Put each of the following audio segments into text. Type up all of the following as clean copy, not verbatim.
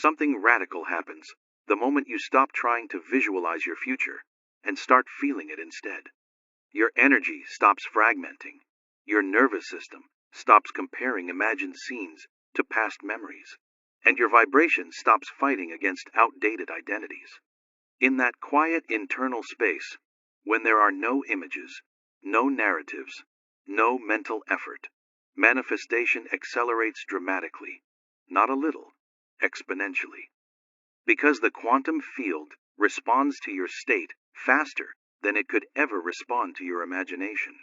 Something radical happens the moment you stop trying to visualize your future and start feeling it instead. Your energy stops fragmenting. Your nervous system stops comparing imagined scenes to past memories. And your vibration stops fighting against outdated identities. In that quiet internal space, when there are no images, no narratives, no mental effort, manifestation accelerates dramatically, not a little, exponentially. Because the quantum field responds to your state faster than it could ever respond to your imagination.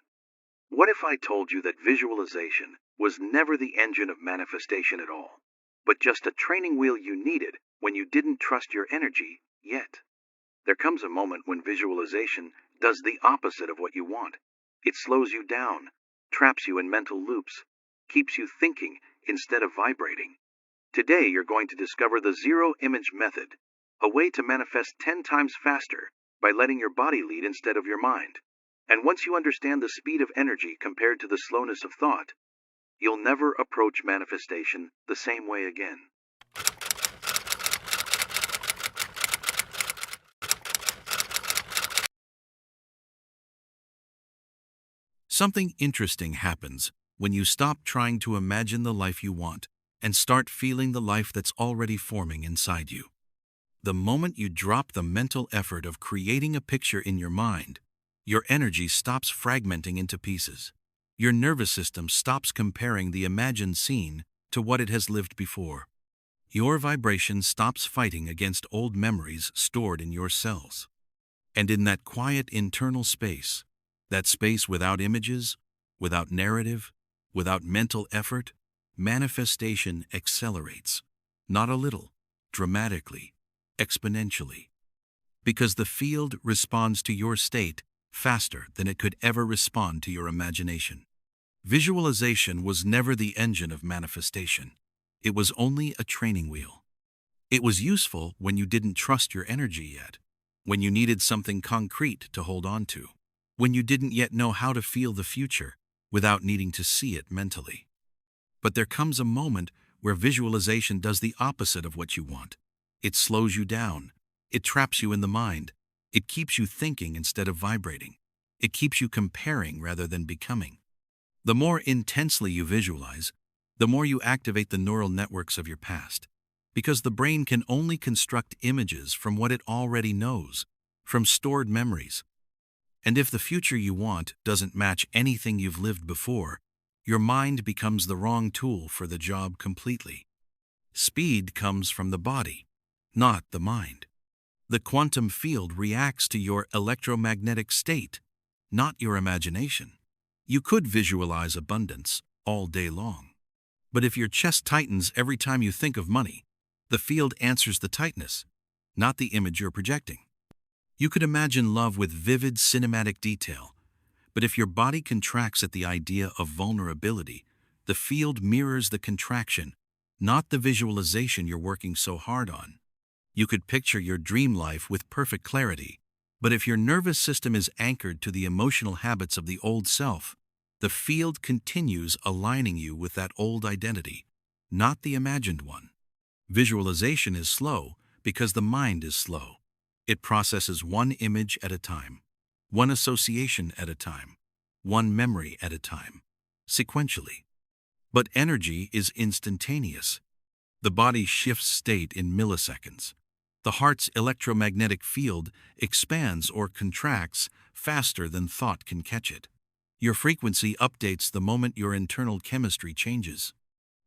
What if I told you that visualization was never the engine of manifestation at all, but just a training wheel you needed when you didn't trust your energy yet? There comes a moment when visualization does the opposite of what you want. It slows you down, traps you in mental loops, keeps you thinking instead of vibrating. Today you're going to discover the zero image method, a way to manifest 10 times faster by letting your body lead instead of your mind. And once you understand the speed of energy compared to the slowness of thought, you'll never approach manifestation the same way again. Something interesting happens when you stop trying to imagine the life you want and start feeling the life that's already forming inside you. The moment you drop the mental effort of creating a picture in your mind, your energy stops fragmenting into pieces. Your nervous system stops comparing the imagined scene to what it has lived before. Your vibration stops fighting against old memories stored in your cells. And in that quiet internal space, that space without images, without narrative, without mental effort, manifestation accelerates. Not a little, dramatically, exponentially. Because the field responds to your state faster than it could ever respond to your imagination. Visualization was never the engine of manifestation. It was only a training wheel. It was useful when you didn't trust your energy yet, when you needed something concrete to hold on to, when you didn't yet know how to feel the future without needing to see it mentally. But there comes a moment where visualization does the opposite of what you want. It slows you down. It traps you in the mind. It keeps you thinking instead of vibrating. It keeps you comparing rather than becoming. The more intensely you visualize, the more you activate the neural networks of your past, because the brain can only construct images from what it already knows, from stored memories. And if the future you want doesn't match anything you've lived before, your mind becomes the wrong tool for the job completely. Speed comes from the body, not the mind. The quantum field reacts to your electromagnetic state, not your imagination. You could visualize abundance all day long. But if your chest tightens every time you think of money, the field answers the tightness, not the image you're projecting. You could imagine love with vivid cinematic detail, but if your body contracts at the idea of vulnerability, the field mirrors the contraction, not the visualization you're working so hard on. You could picture your dream life with perfect clarity, but if your nervous system is anchored to the emotional habits of the old self, the field continues aligning you with that old identity, not the imagined one. Visualization is slow because the mind is slow. It processes one image at a time, one association at a time, one memory at a time, sequentially. But energy is instantaneous. The body shifts state in milliseconds. The heart's electromagnetic field expands or contracts faster than thought can catch it. Your frequency updates the moment your internal chemistry changes.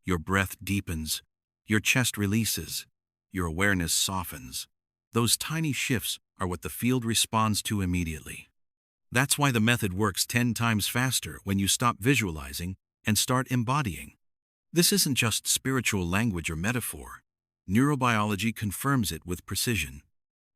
Your breath deepens, your chest releases, your awareness softens. Those tiny shifts are what the field responds to immediately. That's why the method works 10 times faster when you stop visualizing and start embodying. This isn't just spiritual language or metaphor. Neurobiology confirms it with precision.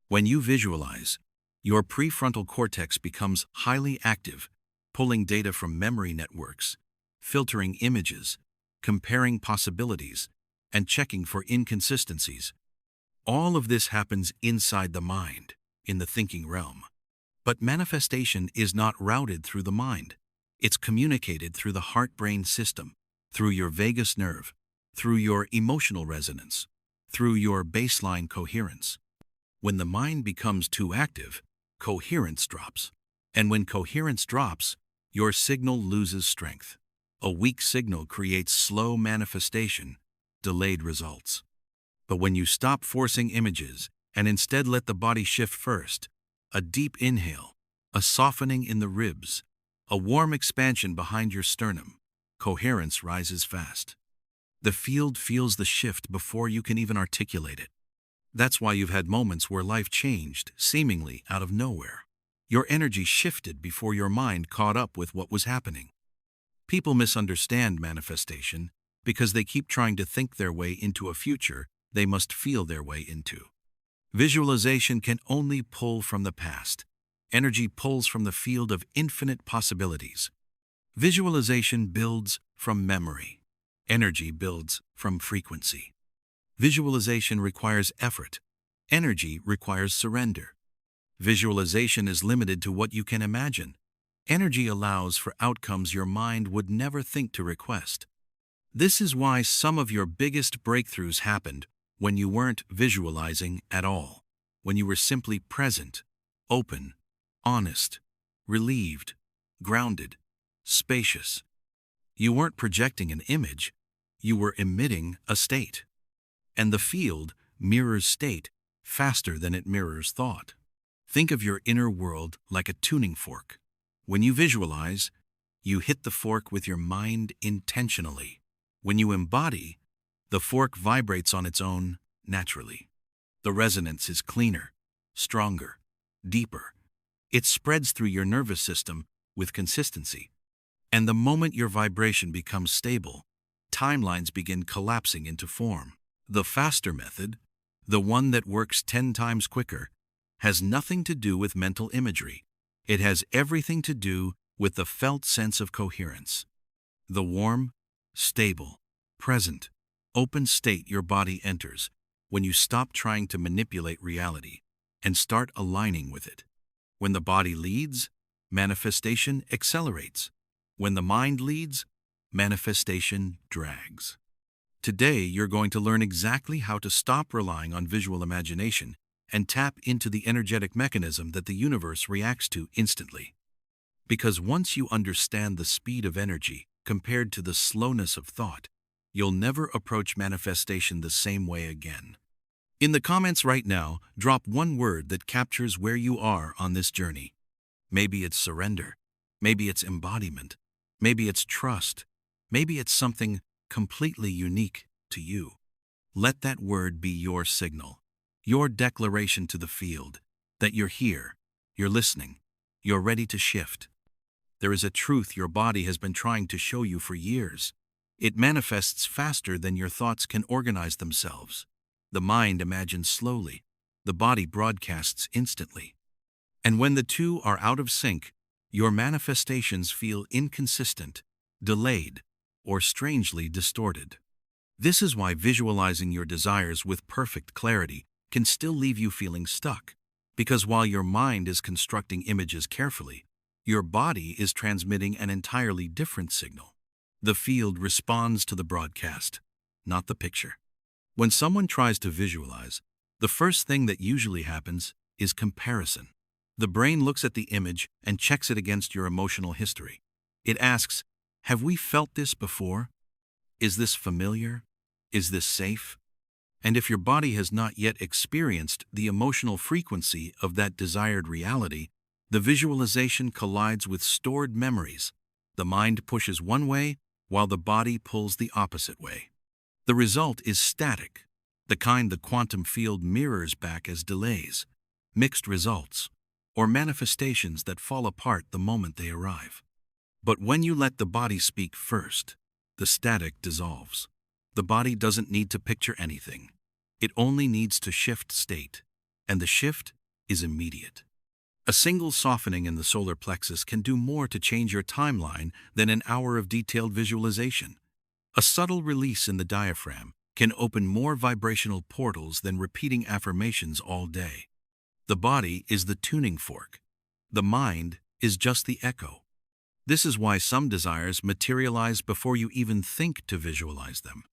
When you visualize, your prefrontal cortex becomes highly active, pulling data from memory networks, filtering images, comparing possibilities, and checking for inconsistencies. All of this happens inside the mind, in the thinking realm. But manifestation is not routed through the mind. It's communicated through the heart-brain system, through your vagus nerve, through your emotional resonance, through your baseline coherence. When the mind becomes too active, coherence drops. And when coherence drops, your signal loses strength. A weak signal creates slow manifestation, delayed results. But when you stop forcing images and instead let the body shift first, a deep inhale, a softening in the ribs, a warm expansion behind your sternum, coherence rises fast. The field feels the shift before you can even articulate it. That's why you've had moments where life changed, seemingly out of nowhere. Your energy shifted before your mind caught up with what was happening. People misunderstand manifestation because they keep trying to think their way into a future they must feel their way into. Visualization can only pull from the past. Energy pulls from the field of infinite possibilities. Visualization builds from memory. Energy builds from frequency. Visualization requires effort. Energy requires surrender. Visualization is limited to what you can imagine. Energy allows for outcomes your mind would never think to request. This is why some of your biggest breakthroughs happened when you weren't visualizing at all, when you were simply present, open, honest, relieved, grounded, spacious. You weren't projecting an image, you were emitting a state. And the field mirrors state faster than it mirrors thought. Think of your inner world like a tuning fork. When you visualize, you hit the fork with your mind intentionally. When you embody, the fork vibrates on its own naturally. The resonance is cleaner, stronger, deeper. It spreads through your nervous system with consistency. And the moment your vibration becomes stable, timelines begin collapsing into form. The faster method, the one that works 10 times quicker, has nothing to do with mental imagery. It has everything to do with the felt sense of coherence. The warm, stable, present, open state your body enters when you stop trying to manipulate reality and start aligning with it. When the body leads, manifestation accelerates. When the mind leads, manifestation drags. Today, you're going to learn exactly how to stop relying on visual imagination and tap into the energetic mechanism that the universe reacts to instantly. Because once you understand the speed of energy compared to the slowness of thought, you'll never approach manifestation the same way again. In the comments right now, drop one word that captures where you are on this journey. Maybe it's surrender. Maybe it's embodiment. Maybe it's trust. Maybe it's something completely unique to you. Let that word be your signal, your declaration to the field that you're here, you're listening, you're ready to shift. There is a truth your body has been trying to show you for years. It manifests faster than your thoughts can organize themselves. The mind imagines slowly, the body broadcasts instantly. And when the two are out of sync, your manifestations feel inconsistent, delayed, or strangely distorted. This is why visualizing your desires with perfect clarity can still leave you feeling stuck, because while your mind is constructing images carefully, your body is transmitting an entirely different signal. The field responds to the broadcast, not the picture. When someone tries to visualize, the first thing that usually happens is comparison. The brain looks at the image and checks it against your emotional history. It asks, have we felt this before? Is this familiar? Is this safe? And if your body has not yet experienced the emotional frequency of that desired reality, the visualization collides with stored memories. The mind pushes one way, while the body pulls the opposite way. The result is static, the kind the quantum field mirrors back as delays, mixed results, or manifestations that fall apart the moment they arrive. But when you let the body speak first, the static dissolves. The body doesn't need to picture anything. It only needs to shift state, and the shift is immediate. A single softening in the solar plexus can do more to change your timeline than an hour of detailed visualization. A subtle release in the diaphragm can open more vibrational portals than repeating affirmations all day. The body is the tuning fork. The mind is just the echo. This is why some desires materialize before you even think to visualize them.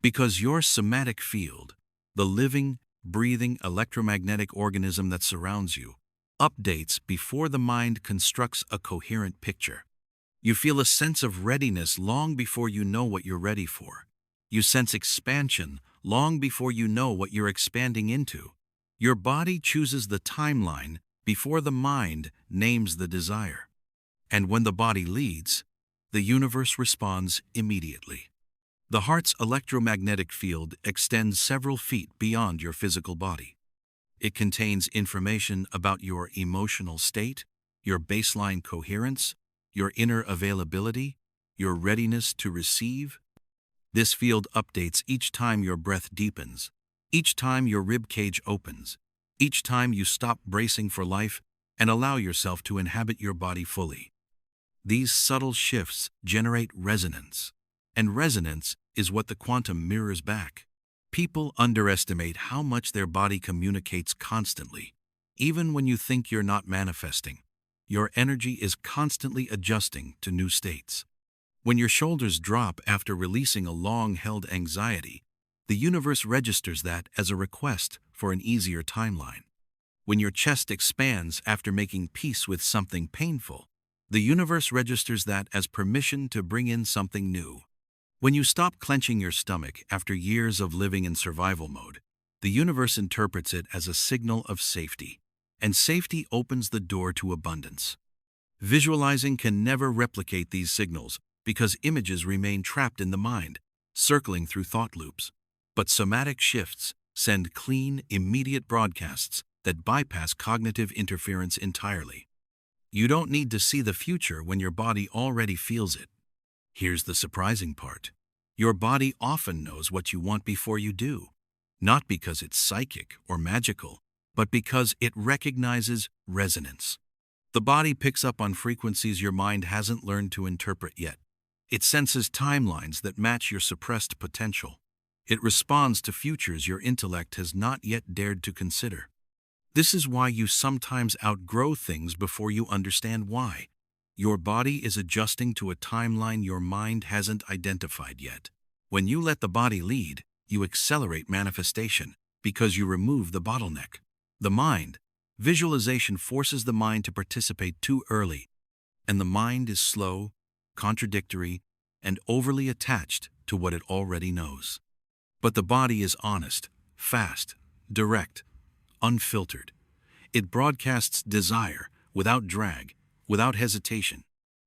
Because your somatic field, the living, breathing electromagnetic organism that surrounds you, updates before the mind constructs a coherent picture. You feel a sense of readiness long before you know what you're ready for. You sense expansion long before you know what you're expanding into. Your body chooses the timeline before the mind names the desire. And when the body leads, the universe responds immediately. The heart's electromagnetic field extends several feet beyond your physical body. It contains information about your emotional state, your baseline coherence, your inner availability, your readiness to receive. This field updates each time your breath deepens, each time your rib cage opens, each time you stop bracing for life and allow yourself to inhabit your body fully. These subtle shifts generate resonance, and resonance is what the quantum mirrors back. People underestimate how much their body communicates constantly. Even when you think you're not manifesting, your energy is constantly adjusting to new states. When your shoulders drop after releasing a long-held anxiety, the universe registers that as a request for an easier timeline. When your chest expands after making peace with something painful, the universe registers that as permission to bring in something new. When you stop clenching your stomach after years of living in survival mode, the universe interprets it as a signal of safety, and safety opens the door to abundance. Visualizing can never replicate these signals because images remain trapped in the mind, circling through thought loops. But somatic shifts send clean, immediate broadcasts that bypass cognitive interference entirely. You don't need to see the future when your body already feels it. Here's the surprising part. Your body often knows what you want before you do, not because it's psychic or magical, but because it recognizes resonance. The body picks up on frequencies your mind hasn't learned to interpret yet. It senses timelines that match your suppressed potential. It responds to futures your intellect has not yet dared to consider. This is why you sometimes outgrow things before you understand why. Your body is adjusting to a timeline your mind hasn't identified yet. When you let the body lead, you accelerate manifestation because you remove the bottleneck. The mind. Visualization forces the mind to participate too early, and the mind is slow, contradictory, and overly attached to what it already knows. But the body is honest, fast, direct, unfiltered. It broadcasts desire without drag, without hesitation.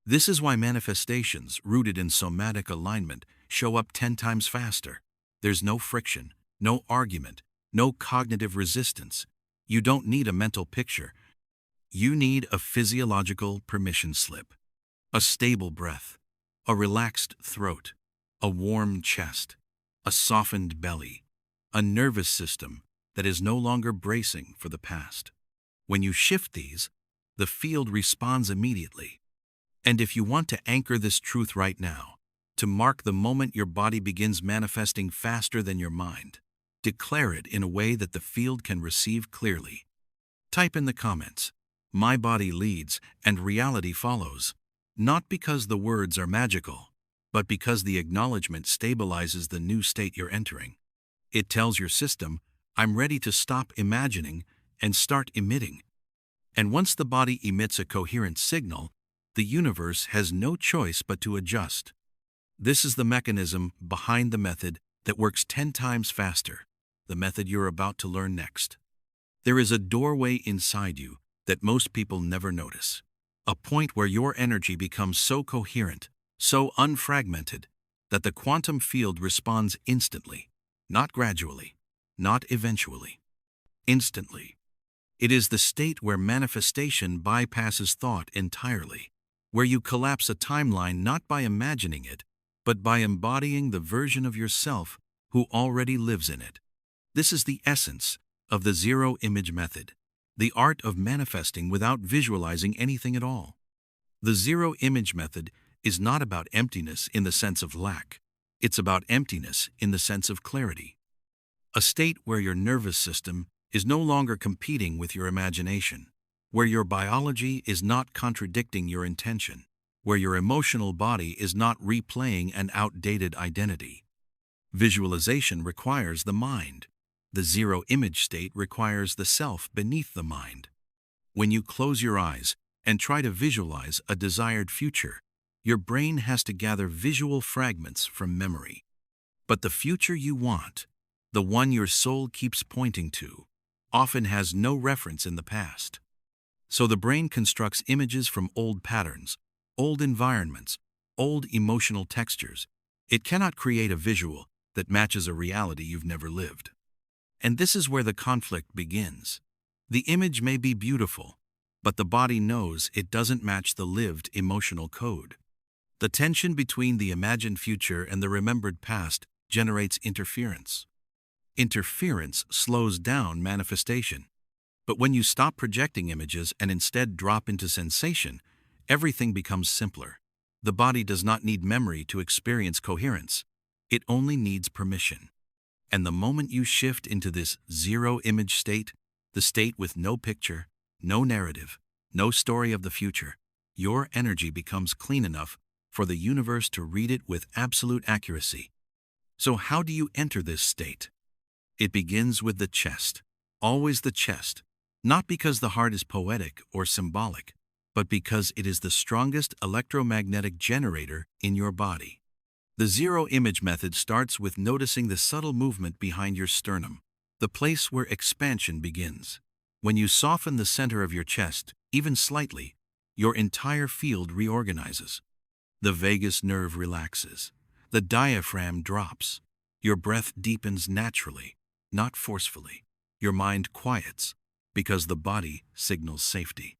This is why manifestations rooted in somatic alignment show up 10 times faster. There's no friction, no argument, no cognitive resistance. You don't need a mental picture. You need a physiological permission slip. A stable breath, a relaxed throat, a warm chest, a softened belly, a nervous system that is no longer bracing for the past. When you shift these, the field responds immediately. And if you want to anchor this truth right now, to mark the moment your body begins manifesting faster than your mind, declare it in a way that the field can receive clearly. Type in the comments, "My body leads and reality follows," not because the words are magical, but because the acknowledgement stabilizes the new state you're entering. It tells your system, "I'm ready to stop imagining and start emitting." And once the body emits a coherent signal, the universe has no choice but to adjust. This is the mechanism behind the method that works 10 times faster, the method you're about to learn next. There is a doorway inside you that most people never notice, a point where your energy becomes so coherent, so unfragmented, that the quantum field responds instantly, not gradually, not eventually. Instantly. It is the state where manifestation bypasses thought entirely, where you collapse a timeline not by imagining it, but by embodying the version of yourself who already lives in it. This is the essence of the zero-image method, the art of manifesting without visualizing anything at all. The zero-image method is not about emptiness in the sense of lack. It's about emptiness in the sense of clarity. A state where your nervous system is no longer competing with your imagination, where your biology is not contradicting your intention, where your emotional body is not replaying an outdated identity. Visualization requires the mind. The zero image state requires the self beneath the mind. When you close your eyes and try to visualize a desired future, your brain has to gather visual fragments from memory. But the future you want, the one your soul keeps pointing to, often has no reference in the past. So the brain constructs images from old patterns, old environments, old emotional textures. It cannot create a visual that matches a reality you've never lived. And this is where the conflict begins. The image may be beautiful, but the body knows it doesn't match the lived emotional code. The tension between the imagined future and the remembered past generates interference. Interference slows down manifestation. But when you stop projecting images and instead drop into sensation, everything becomes simpler. The body does not need memory to experience coherence. It only needs permission. And the moment you shift into this zero image state, the state with no picture, no narrative, no story of the future, your energy becomes clean enough for the universe to read it with absolute accuracy. So how do you enter this state? It begins with the chest, always the chest, not because the heart is poetic or symbolic, but because it is the strongest electromagnetic generator in your body. The zero image method starts with noticing the subtle movement behind your sternum, the place where expansion begins. When you soften the center of your chest, even slightly, your entire field reorganizes. The vagus nerve relaxes. The diaphragm drops. Your breath deepens naturally, not forcefully. Your mind quiets, because the body signals safety.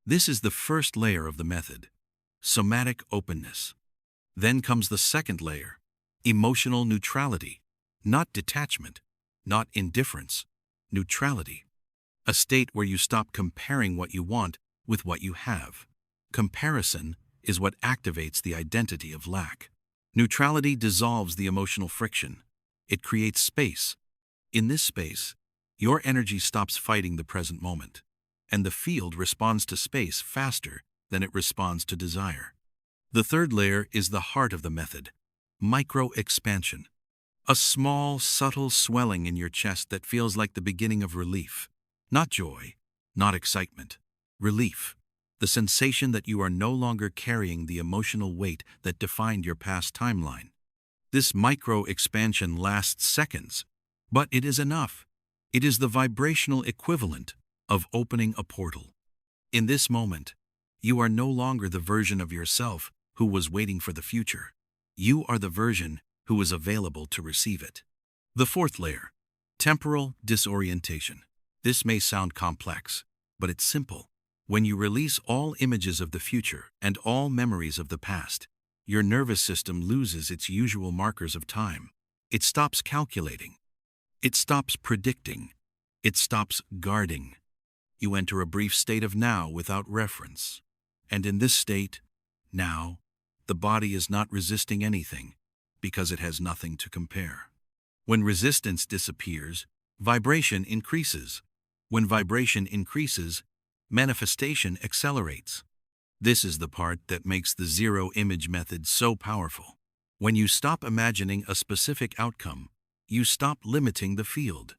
This is the first layer of the method, somatic openness. Then comes the second layer, emotional neutrality, not detachment, not indifference, neutrality. A state where you stop comparing what you want with what you have. Comparison is what activates the identity of lack. Neutrality dissolves the emotional friction. It creates space. In this space, your energy stops fighting the present moment, and the field responds to space faster than it responds to desire. The third layer is the heart of the method, micro-expansion. A small, subtle swelling in your chest that feels like the beginning of relief. Not joy, not excitement. Relief. The sensation that you are no longer carrying the emotional weight that defined your past timeline. This micro-expansion lasts seconds, but it is enough. It is the vibrational equivalent of opening a portal. In this moment, you are no longer the version of yourself who was waiting for the future. You are the version who is available to receive it. The fourth layer, temporal disorientation. This may sound complex, but it's simple. When you release all images of the future and all memories of the past, your nervous system loses its usual markers of time. It stops calculating. It stops predicting. It stops guarding. You enter a brief state of now without reference. And in this state, now, the body is not resisting anything because it has nothing to compare. When resistance disappears, vibration increases. When vibration increases, manifestation accelerates. This is the part that makes the zero image method so powerful. When you stop imagining a specific outcome, you stop limiting the field.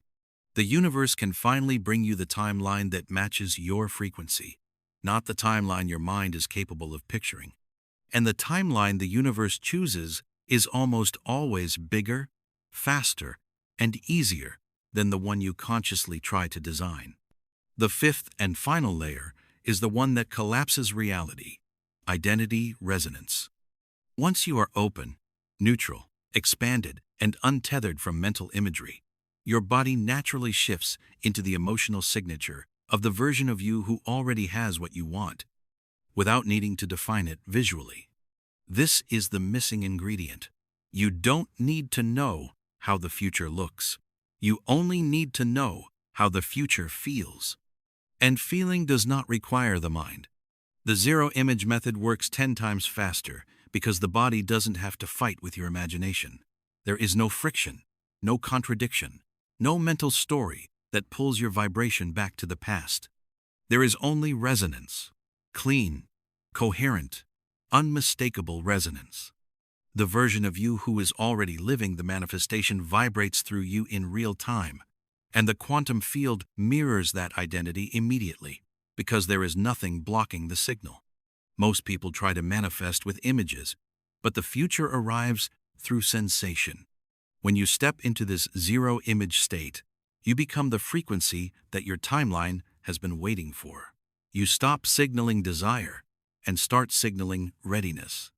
The universe can finally bring you the timeline that matches your frequency, not the timeline your mind is capable of picturing. And the timeline the universe chooses is almost always bigger, faster, and easier than the one you consciously try to design. The fifth and final layer is the one that collapses reality, identity resonance. Once you are open, neutral, expanded, and untethered from mental imagery, your body naturally shifts into the emotional signature of the version of you who already has what you want, without needing to define it visually. This is the missing ingredient. You don't need to know how the future looks. You only need to know how the future feels. And feeling does not require the mind. The zero image method works 10 times faster because the body doesn't have to fight with your imagination. There is no friction, no contradiction, no mental story that pulls your vibration back to the past. There is only resonance, clean, coherent, unmistakable resonance. The version of you who is already living the manifestation vibrates through you in real time, And the quantum field mirrors that identity immediately, because there is nothing blocking the signal. Most people try to manifest with images, but the future arrives through sensation. When you step into this zero-image state, you become the frequency that your timeline has been waiting for. You stop signaling desire and start signaling readiness.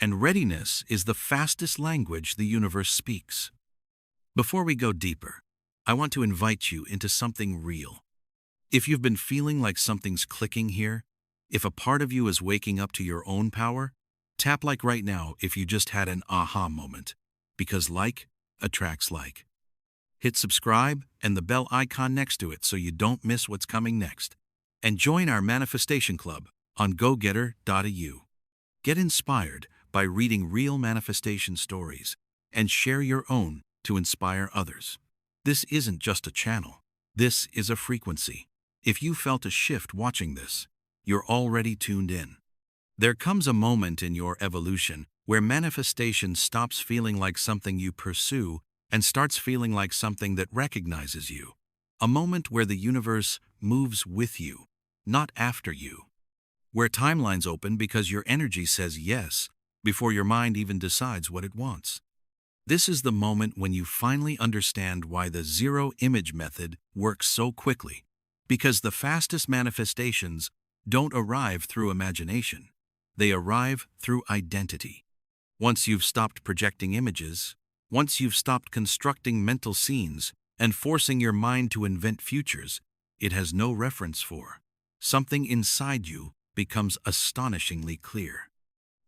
And readiness is the fastest language the universe speaks. Before we go deeper, I want to invite you into something real. If you've been feeling like something's clicking here, if a part of you is waking up to your own power, tap like right now if you just had an aha moment, because like attracts like. Hit subscribe and the bell icon next to it so you don't miss what's coming next. And join our manifestation club on gogetter.eu. Get inspired by reading real manifestation stories and share your own to inspire others. This isn't just a channel. This is a frequency. If you felt a shift watching this, you're already tuned in. There comes a moment in your evolution where manifestation stops feeling like something you pursue and starts feeling like something that recognizes you. A moment where the universe moves with you, not after you. Where timelines open because your energy says yes before your mind even decides what it wants. This is the moment when you finally understand why the zero-image method works so quickly. Because the fastest manifestations don't arrive through imagination. They arrive through identity. Once you've stopped projecting images, once you've stopped constructing mental scenes and forcing your mind to invent futures it has no reference for, something inside you becomes astonishingly clear.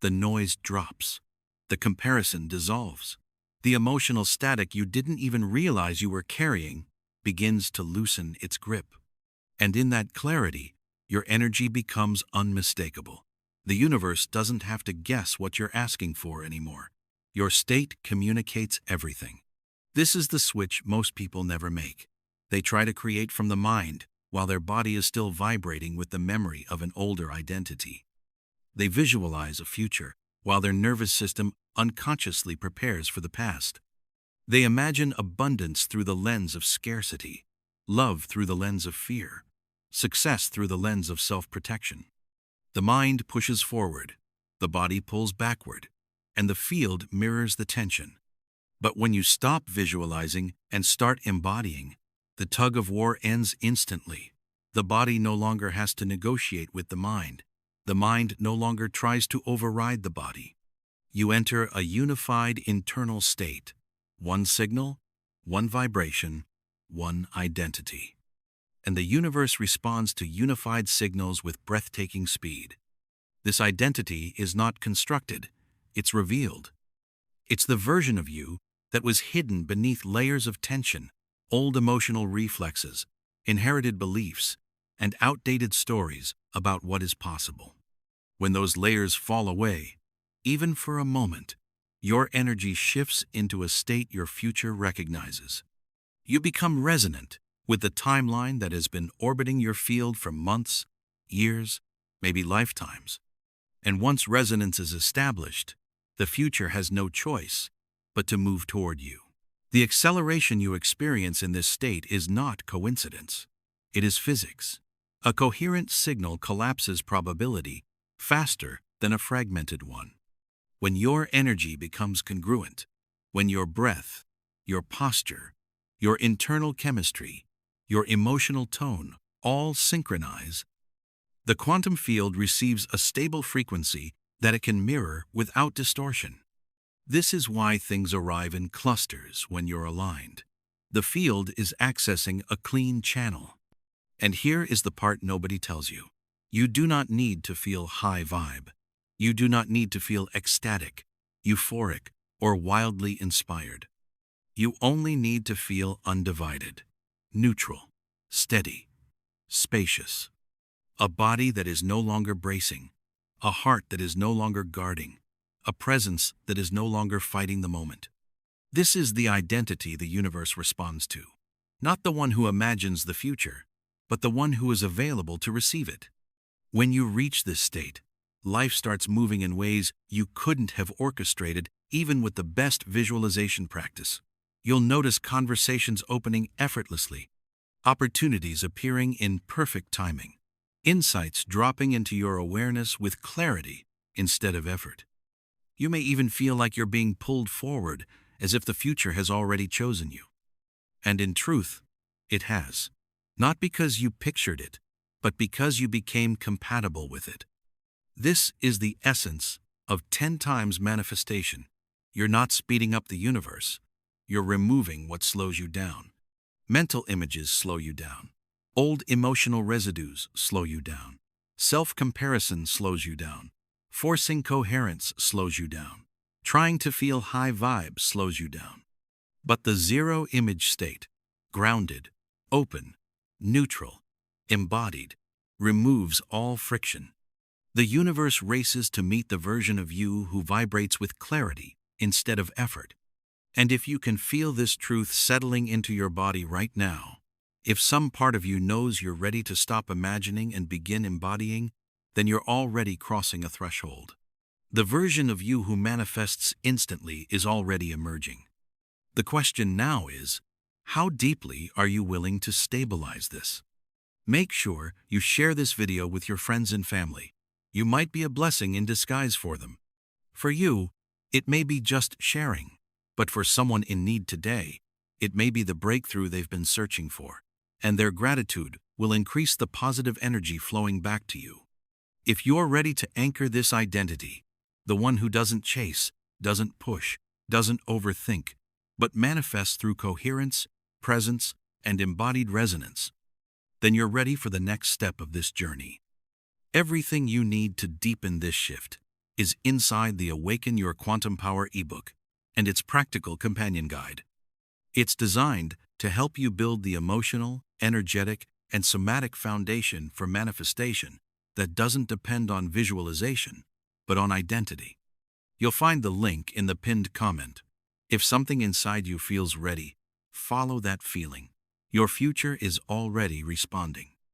The noise drops. The comparison dissolves. The emotional static you didn't even realize you were carrying begins to loosen its grip. And in that clarity, your energy becomes unmistakable. The universe doesn't have to guess what you're asking for anymore. Your state communicates everything. This is the switch most people never make. They try to create from the mind while their body is still vibrating with the memory of an older identity. They visualize a future while their nervous system unconsciously prepares for the past. They imagine abundance through the lens of scarcity, love through the lens of fear, success through the lens of self-protection. The mind pushes forward, the body pulls backward, and the field mirrors the tension. But when you stop visualizing and start embodying, the tug-of-war ends instantly. The body no longer has to negotiate with the mind. The mind no longer tries to override the body. You enter a unified internal state. One signal, one vibration, one identity. And the universe responds to unified signals with breathtaking speed. This identity is not constructed, it's revealed. It's the version of you that was hidden beneath layers of tension, old emotional reflexes, inherited beliefs, and outdated stories about what is possible. When those layers fall away, even for a moment, your energy shifts into a state your future recognizes. You become resonant with the timeline that has been orbiting your field for months, years, maybe lifetimes. And once resonance is established, the future has no choice but to move toward you. The acceleration you experience in this state is not coincidence. It is physics. A coherent signal collapses probability faster than a fragmented one. When your energy becomes congruent, when your breath, your posture, your internal chemistry, your emotional tone all synchronize, the quantum field receives a stable frequency that it can mirror without distortion. This is why things arrive in clusters when you're aligned. The field is accessing a clean channel. And here is the part nobody tells you. You do not need to feel high vibe. You do not need to feel ecstatic, euphoric, or wildly inspired. You only need to feel undivided, neutral, steady, spacious. A body that is no longer bracing, a heart that is no longer guarding, a presence that is no longer fighting the moment. This is the identity the universe responds to. Not the one who imagines the future, but the one who is available to receive it. When you reach this state, life starts moving in ways you couldn't have orchestrated even with the best visualization practice. You'll notice conversations opening effortlessly, opportunities appearing in perfect timing, insights dropping into your awareness with clarity instead of effort. You may even feel like you're being pulled forward, as if the future has already chosen you. And in truth, it has. Not because you pictured it, but because you became compatible with it. This is the essence of 10 times manifestation. You're not speeding up the universe. You're removing what slows you down. Mental images slow you down. Old emotional residues slow you down. Self-comparison slows you down. Forcing coherence slows you down. Trying to feel high vibe slows you down. But the zero image state, grounded, open, neutral, embodied, removes all friction. The universe races to meet the version of you who vibrates with clarity instead of effort. And if you can feel this truth settling into your body right now, if some part of you knows you're ready to stop imagining and begin embodying, then you're already crossing a threshold. The version of you who manifests instantly is already emerging. The question now is, how deeply are you willing to stabilize this? Make sure you share this video with your friends and family. You might be a blessing in disguise for them. For you, it may be just sharing, but for someone in need today, it may be the breakthrough they've been searching for, and their gratitude will increase the positive energy flowing back to you. If you're ready to anchor this identity, the one who doesn't chase, doesn't push, doesn't overthink, but manifests through coherence, presence, and embodied resonance, then you're ready for the next step of this journey. Everything you need to deepen this shift is inside the Awaken Your Quantum Power ebook and its practical companion guide. It's designed to help you build the emotional, energetic, and somatic foundation for manifestation that doesn't depend on visualization, but on identity. You'll find the link in the pinned comment. If something inside you feels ready, follow that feeling. Your future is already responding.